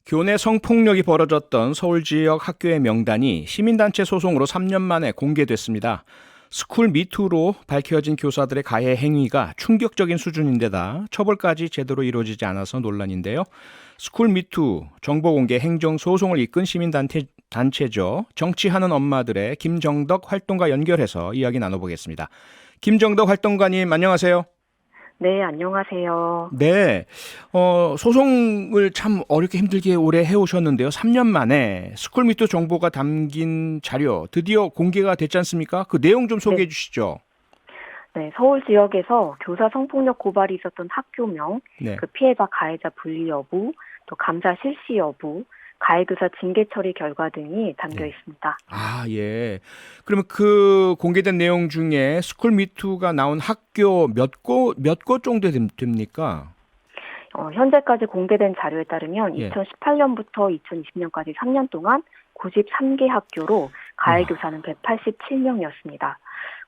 교내 성폭력이 벌어졌던 서울 지역 학교의 명단이 시민단체 소송으로 3년 만에 공개됐습니다. 스쿨 미투로 밝혀진 교사들의 가해 행위가 충격적인 수준인데다 처벌까지 제대로 이루어지지 않아서 논란인데요. 스쿨 미투 정보공개 행정소송을 이끈 시민단체죠. 정치하는 엄마들의 김정덕 활동가 연결해서 이야기 나눠보겠습니다. 김정덕 활동가님 안녕하세요. 네, 안녕하세요. 네, 소송을 참 어렵게 힘들게 오래 해오셨는데요. 3년 만에 스쿨미투 정보가 담긴 자료 드디어 공개가 됐지 않습니까? 그 내용 좀 소개해 주시죠. 네, 서울 지역에서 교사 성폭력 고발이 있었던 학교명, 네. 그 피해자 가해자 분리 여부, 또 감사 실시 여부, 가해교사 징계 처리 결과 등이 담겨 네. 있습니다. 아, 예. 그러면 그 공개된 내용 중에 스쿨미투가 나온 학교 몇 곳 정도 됩니까? 현재까지 공개된 자료에 따르면 예. 2018년부터 2020년까지 3년 동안 93개 학교로 가해 교사는 187명이었습니다.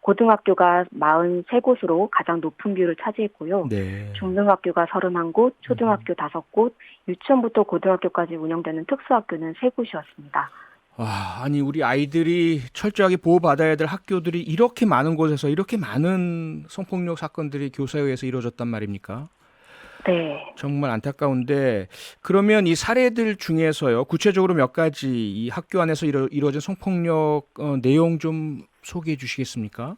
고등학교가 43곳으로 가장 높은 비율을 차지했고요. 네. 중등학교가 31곳, 초등학교 5곳, 유치원부터 고등학교까지 운영되는 특수학교는 3곳이었습니다. 와, 아니 우리 아이들이 철저하게 보호받아야 될 학교들이 이렇게 많은 곳에서 이렇게 많은 성폭력 사건들이 교사에 의해서 이루어졌단 말입니까? 네. 정말 안타까운데 그러면 이 사례들 중에서요 구체적으로 몇 가지 이 학교 안에서 이루어진 성폭력 내용 좀 소개해 주시겠습니까?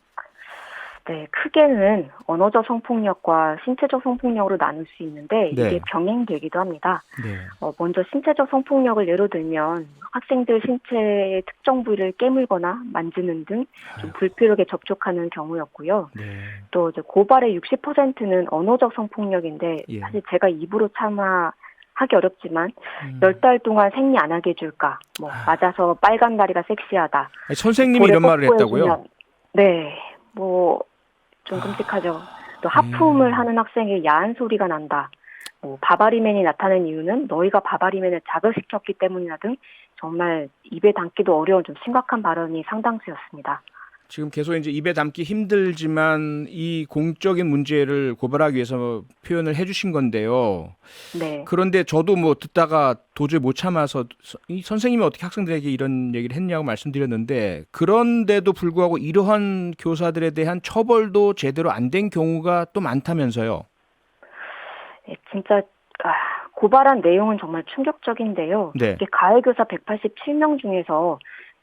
네, 크게는 언어적 성폭력과 신체적 성폭력으로 나눌 수 있는데 네. 이게 병행되기도 합니다. 네. 먼저 신체적 성폭력을 예로 들면 학생들 신체의 특정 부위를 깨물거나 만지는 등 좀 불필요하게 접촉하는 경우였고요. 네. 또 이제 고발의 60%는 언어적 성폭력인데 예. 사실 제가 입으로 차마 하기 어렵지만 10달 동안 생리 안 하게 해줄까? 맞아서 빨간 다리가 섹시하다. 아니, 선생님이 볼에 이런 말을 뽀뽀해주면, 했다고요? 네, 좀 끔찍하죠. 또 하품을 하는 학생의 야한 소리가 난다. 바바리맨이 나타난 이유는 너희가 바바리맨을 자극시켰기 때문이나 등 정말 입에 담기도 어려운 좀 심각한 발언이 상당수였습니다. 지금 계속 이제 입에 담기 힘들지만 이 공적인 문제를 고발하기 위해서 표현을 해주신 건데요. 네. 그런데 저도 뭐 듣다가 도저히 못 참아서 이 선생님이 어떻게 학생들에게 이런 얘기를 했냐고 말씀드렸는데 그런데도 불구하고 이러한 교사들에 대한 처벌도 제대로 안 된 경우가 또 많다면서요. 네, 진짜 고발한 내용은 정말 충격적인데요. 네. 이게 가해교사 187명 중에서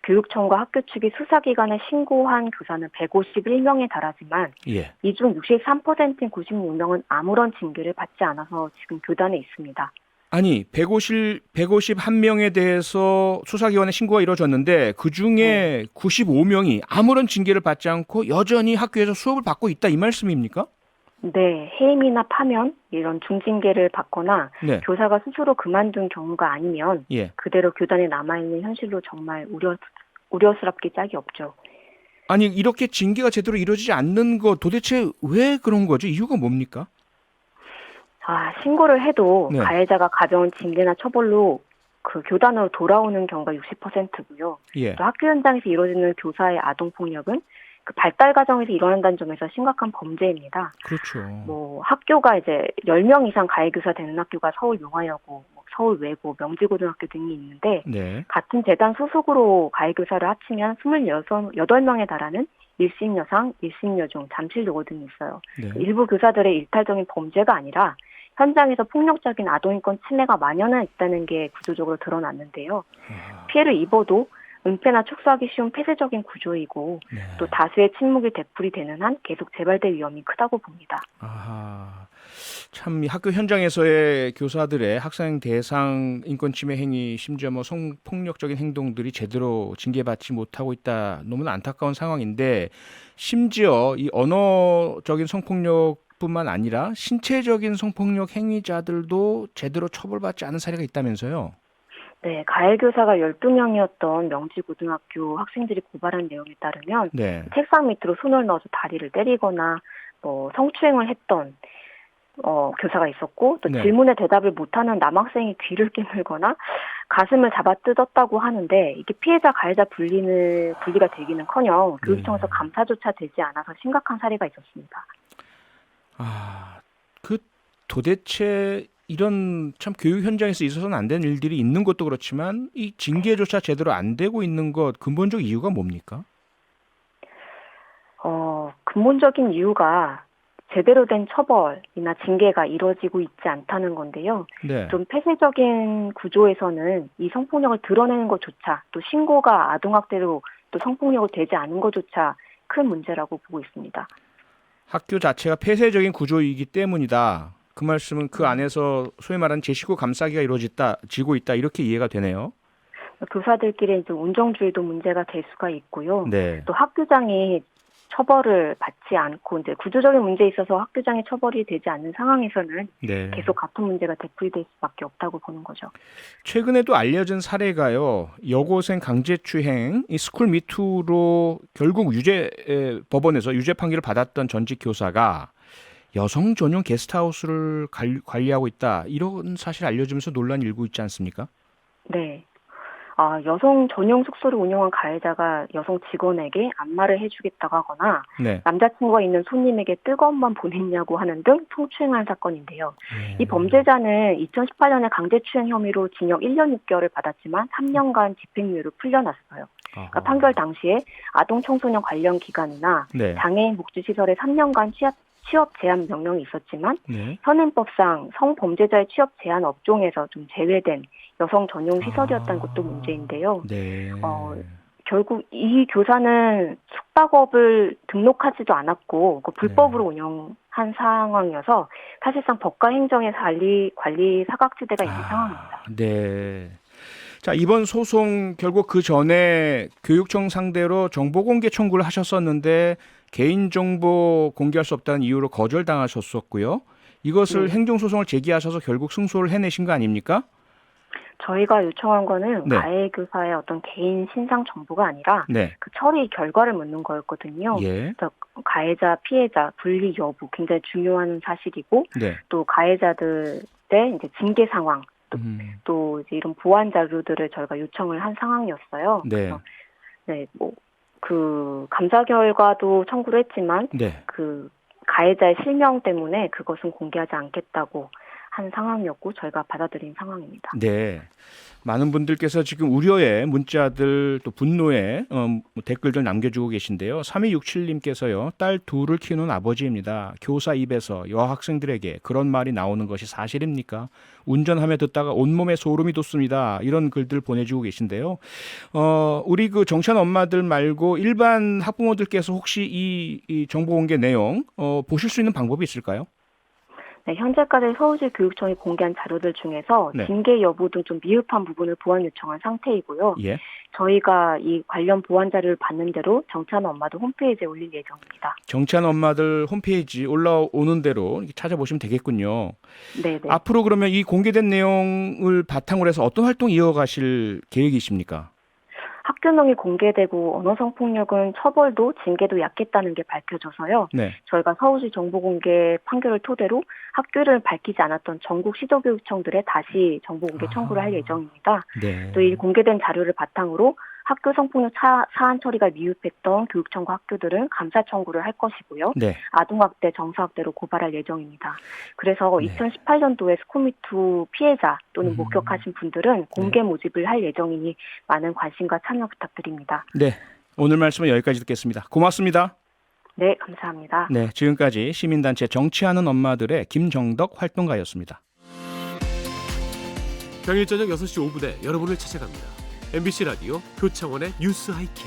교육청과 학교 측이 수사기관에 신고한 교사는 151명에 달하지만 예. 이 중 63%인 96명은 아무런 징계를 받지 않아서 지금 교단에 있습니다. 아니 151명에 대해서 수사기관에 신고가 이루어졌는데 그중에 95명이 아무런 징계를 받지 않고 여전히 학교에서 수업을 받고 있다 이 말씀입니까? 네, 해임이나 파면 이런 중징계를 받거나 네. 교사가 스스로 그만둔 경우가 아니면 예. 그대로 교단에 남아있는 현실로 정말 우려스럽기 짝이 없죠. 아니 이렇게 징계가 제대로 이루어지지 않는 거 도대체 왜 그런 거죠? 이유가 뭡니까? 신고를 해도 네. 가해자가 가벼운 징계나 처벌로 그 교단으로 돌아오는 경우가 60%고요. 예. 또 학교 현장에서 이루어지는 교사의 아동폭력은 그 발달 과정에서 일어난다는 점에서 심각한 범죄입니다. 그렇죠. 학교가 이제 10명 이상 가해교사 되는 학교가 서울 용화여고, 서울 외고, 명지고등학교 등이 있는데 네. 같은 재단 소속으로 가해교사를 합치면 28명에 달하는 일심여상, 일심여중, 잠실여고 등이 있어요. 네. 일부 교사들의 일탈적인 범죄가 아니라 현장에서 폭력적인 아동인권 침해가 만연해 있다는 게 구조적으로 드러났는데요. 피해를 입어도 은폐나 축소하기 쉬운 폐쇄적인 구조이고 네. 또 다수의 침묵이 되풀이되는 한 계속 재발될 위험이 크다고 봅니다. 참 학교 현장에서의 교사들의 학생 대상 인권 침해 행위 심지어 뭐 성폭력적인 행동들이 제대로 징계받지 못하고 있다. 너무나 안타까운 상황인데 심지어 이 언어적인 성폭력뿐만 아니라 신체적인 성폭력 행위자들도 제대로 처벌받지 않은 사례가 있다면서요. 네, 가해교사가 12명이었던 명지고등학교 학생들이 고발한 내용에 따르면 네. 책상 밑으로 손을 넣어서 다리를 때리거나 성추행을 했던 교사가 있었고 또 네. 질문에 대답을 못하는 남학생이 귀를 깨물거나 가슴을 잡아 뜯었다고 하는데 이게 피해자 가해자 분리가 되기는커녕 교육청에서 감사조차 되지 않아서 심각한 사례가 있었습니다. 그 도대체 이런 참 교육 현장에서 있어서는 안 되는 일들이 있는 것도 그렇지만 이 징계조차 제대로 안 되고 있는 것 근본적 이유가 뭡니까? 근본적인 이유가 제대로 된 처벌이나 징계가 이루어지고 있지 않다는 건데요. 네. 좀 폐쇄적인 구조에서는 이 성폭력을 드러내는 것조차 또 신고가 아동학대로 또 성폭력을 되지 않은 것조차 큰 문제라고 보고 있습니다. 학교 자체가 폐쇄적인 구조이기 때문이다. 그 말씀은 그 안에서 소위 말하는 제시고 감싸기가 지고 있다 이렇게 이해가 되네요. 교사들끼리 이제 운정주의도 문제가 될 수가 있고요. 네. 또 학교장이 처벌을 받지 않고 이제 구조적인 문제에 있어서 학교장이 처벌이 되지 않는 상황에서는 네. 계속 같은 문제가 되풀이될 수밖에 없다고 보는 거죠. 최근에도 알려진 사례가요. 여고생 강제추행, 이 스쿨 미투로 결국 법원에서 유죄 판결을 받았던 전직 교사가 여성 전용 게스트하우스를 관리하고 있다. 이런 사실 알려지면서 논란이 일고 있지 않습니까? 네. 여성 전용 숙소를 운영한 가해자가 여성 직원에게 안마를 해주겠다고 하거나 네. 남자친구가 있는 손님에게 뜨거운 맘 보냈냐고 하는 등 성추행한 사건인데요. 이 범죄자는 2018년에 강제추행 혐의로 징역 1년 6개월을 받았지만 3년간 집행유예로 풀려났어요. 그러니까 판결 당시에 아동 청소년 관련 기관이나 네. 장애인 복지시설에 3년간 취업 제한 명령이 있었지만 네. 현행법상 성범죄자의 취업 제한 업종에서 좀 제외된 여성 전용 시설이었다는 것도 문제인데요. 네. 결국 이 교사는 숙박업을 등록하지도 않았고 불법으로 운영한 상황이어서 사실상 법과 행정의 관리 사각지대가 있는 상황입니다. 네. 자, 이번 소송 결국 그 전에 교육청 상대로 정보 공개 청구를 하셨었는데 개인정보 공개할 수 없다는 이유로 거절당하셨었고요. 이것을 행정소송을 제기하셔서 결국 승소를 해내신 거 아닙니까? 저희가 요청한 거는 네. 가해 교사의 어떤 개인 신상 정보가 아니라 네. 그 처리 결과를 묻는 거였거든요. 예. 그래서 가해자, 피해자 분리 여부 굉장히 중요한 사실이고 네. 또 가해자들의 이제 징계 상황 또 이제 이런 보완 자료들을 저희가 요청을 한 상황이었어요. 네. 그래서 네, 그 감사 결과도 청구를 했지만 네. 그 가해자의 실명 때문에 그것은 공개하지 않겠다고 한 상황이었고 저희가 받아들인 상황입니다. 네. 많은 분들께서 지금 우려의 문자들 또 분노의 댓글들 남겨주고 계신데요. 3267님께서요. 딸 둘을 키우는 아버지입니다. 교사 입에서 여학생들에게 그런 말이 나오는 것이 사실입니까? 운전하며 듣다가 온몸에 소름이 돋습니다. 이런 글들 보내주고 계신데요. 우리 그 정치한 엄마들 말고 일반 학부모들께서 혹시 이 정보 공개 내용 보실 수 있는 방법이 있을까요? 네, 현재까지 서울시 교육청이 공개한 자료들 중에서 네. 징계 여부 등 좀 미흡한 부분을 보완 요청한 상태이고요. 예. 저희가 이 관련 보완 자료를 받는 대로 정치하는 엄마들 홈페이지에 올릴 예정입니다. 정치한 엄마들 홈페이지 올라오는 대로 찾아보시면 되겠군요. 네. 앞으로 그러면 이 공개된 내용을 바탕으로 해서 어떤 활동 이어가실 계획이십니까? 학교명이 공개되고 언어성폭력은 처벌도 징계도 약했다는 게 밝혀져서요. 네. 저희가 서울시 정보공개 판결을 토대로 학교를 밝히지 않았던 전국 시도교육청들에 다시 정보공개 청구를 할 예정입니다. 네. 또 이 공개된 자료를 바탕으로 학교 성폭력 사안 처리가 미흡했던 교육청과 학교들은 감사 청구를 할 것이고요. 네. 아동학대, 정서학대로 고발할 예정입니다. 그래서 2018년도에 스쿨미투 피해자 또는 목격하신 분들은 공개 모집을 할 예정이니 많은 관심과 참여 부탁드립니다. 네. 오늘 말씀은 여기까지 듣겠습니다. 고맙습니다. 네, 감사합니다. 네, 지금까지 시민단체 정치하는 엄마들의 김정덕 활동가였습니다. 평일 저녁 6시 5분에 여러분을 찾아갑니다. MBC 라디오 표창원의 뉴스 하이킥.